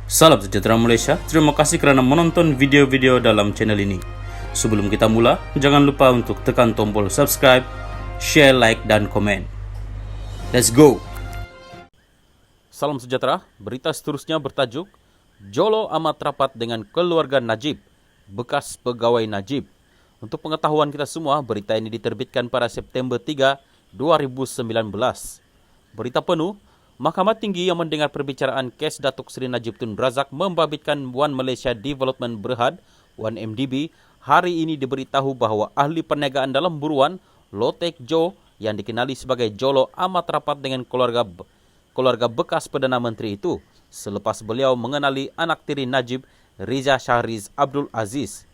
Salam sejahtera Malaysia, terima kasih kerana menonton video-video dalam channel ini. Sebelum kita mula, jangan lupa untuk tekan tombol subscribe, share, like, dan komen. Let's go! Salam sejahtera, berita seterusnya bertajuk Jolo amat rapat dengan keluarga Najib, bekas pegawai Najib. Untuk pengetahuan kita semua, berita ini diterbitkan pada September 3, 2019. Berita penuh, Mahkamah Tinggi yang mendengar perbicaraan kes Datuk Seri Najib Tun Razak membabitkan One Malaysia Development Berhad, 1MDB, hari ini diberitahu bahawa ahli perniagaan dalam buruan, Lotek Jo, yang dikenali sebagai Jolo, amat rapat dengan keluarga bekas Perdana Menteri itu selepas beliau mengenali anak tiri Najib, Riza Shahriz Abdul Aziz.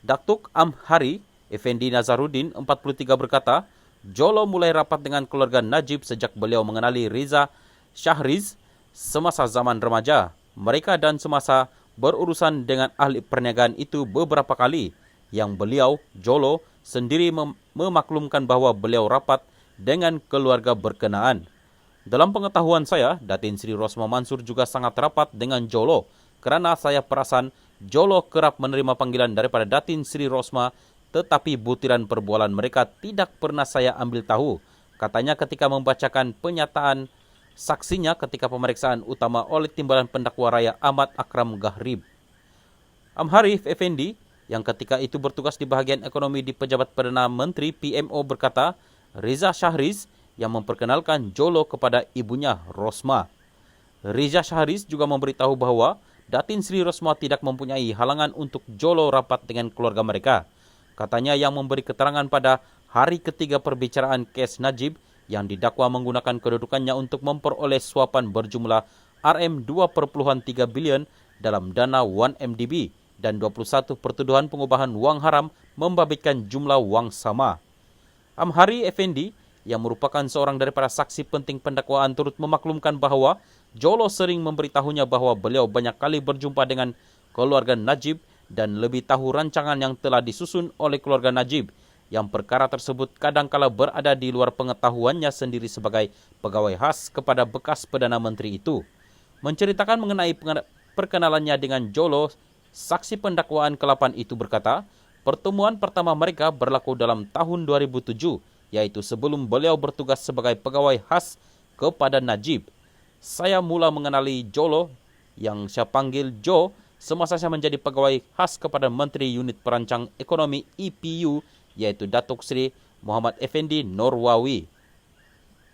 Datuk Amhari Effendi Nazaruddin, 43, berkata, Jolo mulai rapat dengan keluarga Najib sejak beliau mengenali Riza Shahriz semasa zaman remaja. Mereka dan semasa berurusan dengan ahli perniagaan itu beberapa kali, yang beliau, Jolo, sendiri memaklumkan bahawa beliau rapat dengan keluarga berkenaan. Dalam pengetahuan saya, Datin Sri Rosma Mansur juga sangat rapat dengan Jolo, kerana saya perasan Jolo kerap menerima panggilan daripada Datin Sri Rosma, tetapi butiran perbualan mereka tidak pernah saya ambil tahu, katanya ketika membacakan pernyataan saksinya ketika pemeriksaan utama oleh Timbalan Pendakwa Raya Ahmad Akram Gharib. Amharif Effendi, yang ketika itu bertugas di bahagian ekonomi di Pejabat Perdana Menteri PMO, berkata, Riza Shahriz yang memperkenalkan Jolo kepada ibunya Rosma. Riza Shahriz juga memberitahu bahawa Datin Sri Rosma tidak mempunyai halangan untuk Jolo rapat dengan keluarga mereka. Katanya yang memberi keterangan pada hari ketiga perbicaraan kes Najib yang didakwa menggunakan kedudukannya untuk memperoleh suapan berjumlah RM2.3 bilion dalam dana 1MDB dan 21 pertuduhan pengubahan wang haram membabitkan jumlah wang sama. Amhari Effendi, yang merupakan seorang daripada saksi penting pendakwaan, turut memaklumkan bahawa Jolo sering memberitahunya bahawa beliau banyak kali berjumpa dengan keluarga Najib dan lebih tahu rancangan yang telah disusun oleh keluarga Najib, yang perkara tersebut kadangkala berada di luar pengetahuannya sendiri sebagai pegawai khas kepada bekas Perdana Menteri itu. Menceritakan mengenai perkenalannya dengan Jolo, saksi pendakwaan ke-8 itu berkata, pertemuan pertama mereka berlaku dalam tahun 2007, yaitu sebelum beliau bertugas sebagai pegawai khas kepada Najib. Saya mula mengenali Jolo, yang saya panggil Jo, semasa saya menjadi pegawai khas kepada Menteri Unit Perancang Ekonomi EPU, yaitu Datuk Seri Muhammad Effendi Norwawi.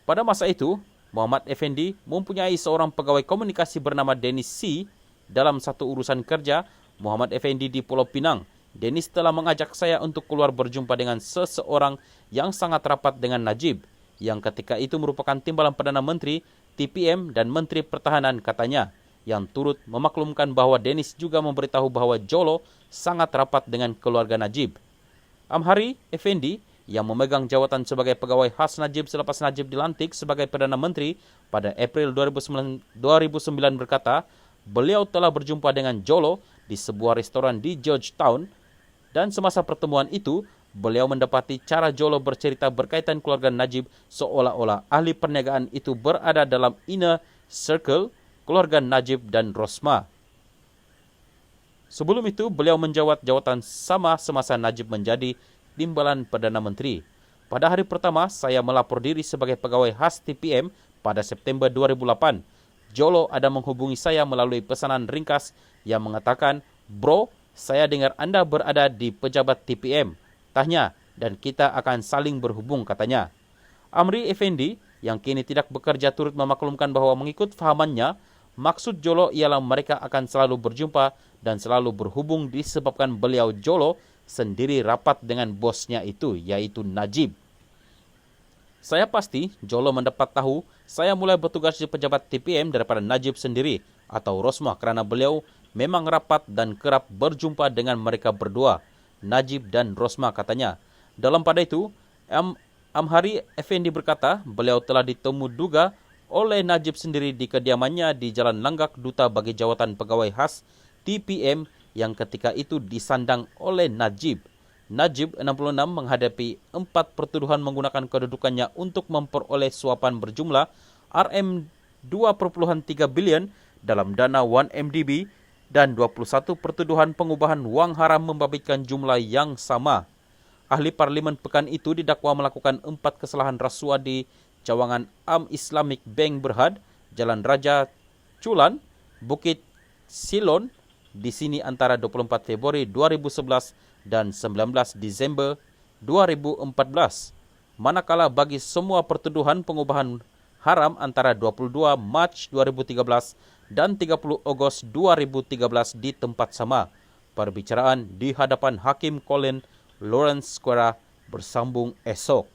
Pada masa itu, Muhammad Effendi mempunyai seorang pegawai komunikasi bernama Dennis C. Dalam satu urusan kerja Muhammad Effendi di Pulau Pinang, Dennis telah mengajak saya untuk keluar berjumpa dengan seseorang yang sangat rapat dengan Najib, yang ketika itu merupakan Timbalan Perdana Menteri, TPM dan Menteri Pertahanan, katanya, yang turut memaklumkan bahawa Dennis juga memberitahu bahawa Jolo sangat rapat dengan keluarga Najib. Amhari Effendi, yang memegang jawatan sebagai pegawai khas Najib selepas Najib dilantik sebagai Perdana Menteri pada April 2009 berkata, beliau telah berjumpa dengan Jolo di sebuah restoran di Georgetown, dan semasa pertemuan itu, beliau mendapati cara Jolo bercerita berkaitan keluarga Najib seolah-olah ahli perniagaan itu berada dalam inner circle keluarga Najib dan Rosma. Sebelum itu, beliau menjawat jawatan sama semasa Najib menjadi Timbalan Perdana Menteri. Pada hari pertama, saya melapor diri sebagai pegawai khas TPM pada September 2008. Jolo ada menghubungi saya melalui pesanan ringkas yang mengatakan, Bro, saya dengar anda berada di pejabat TPM. Tanya, dan kita akan saling berhubung, katanya. Amri Effendi, yang kini tidak bekerja, turut memaklumkan bahawa mengikut fahamannya, maksud Jolo ialah mereka akan selalu berjumpa dan selalu berhubung disebabkan beliau Jolo sendiri rapat dengan bosnya itu, yaitu Najib. Saya pasti Jolo mendapat tahu saya mulai bertugas di pejabat TPM daripada Najib sendiri atau Rosma, kerana beliau memang rapat dan kerap berjumpa dengan mereka berdua, Najib dan Rosma, katanya. Dalam pada itu, Amhari Effendi berkata beliau telah ditemu duga oleh Najib sendiri di kediamannya di Jalan Langgak, Duta bagi Jawatan Pegawai Khas TPM, yang ketika itu disandang oleh Najib. Najib 66 menghadapi 4 pertuduhan menggunakan kedudukannya untuk memperoleh suapan berjumlah RM2.3 bilion dalam dana 1MDB dan 21 pertuduhan pengubahan wang haram membabitkan jumlah yang sama. Ahli Parlimen pekan itu didakwa melakukan 4 kesalahan rasuah di cawangan Islamic Bank Berhad, Jalan Raja Chulan, Bukit Silon di sini antara 24 Februari 2011 dan 19 Disember 2014. Manakala bagi semua pertuduhan pengubahan haram antara 22 Mac 2013 dan 30 Ogos 2013 di tempat sama. Perbicaraan di hadapan Hakim Colin Lawrence Square bersambung esok.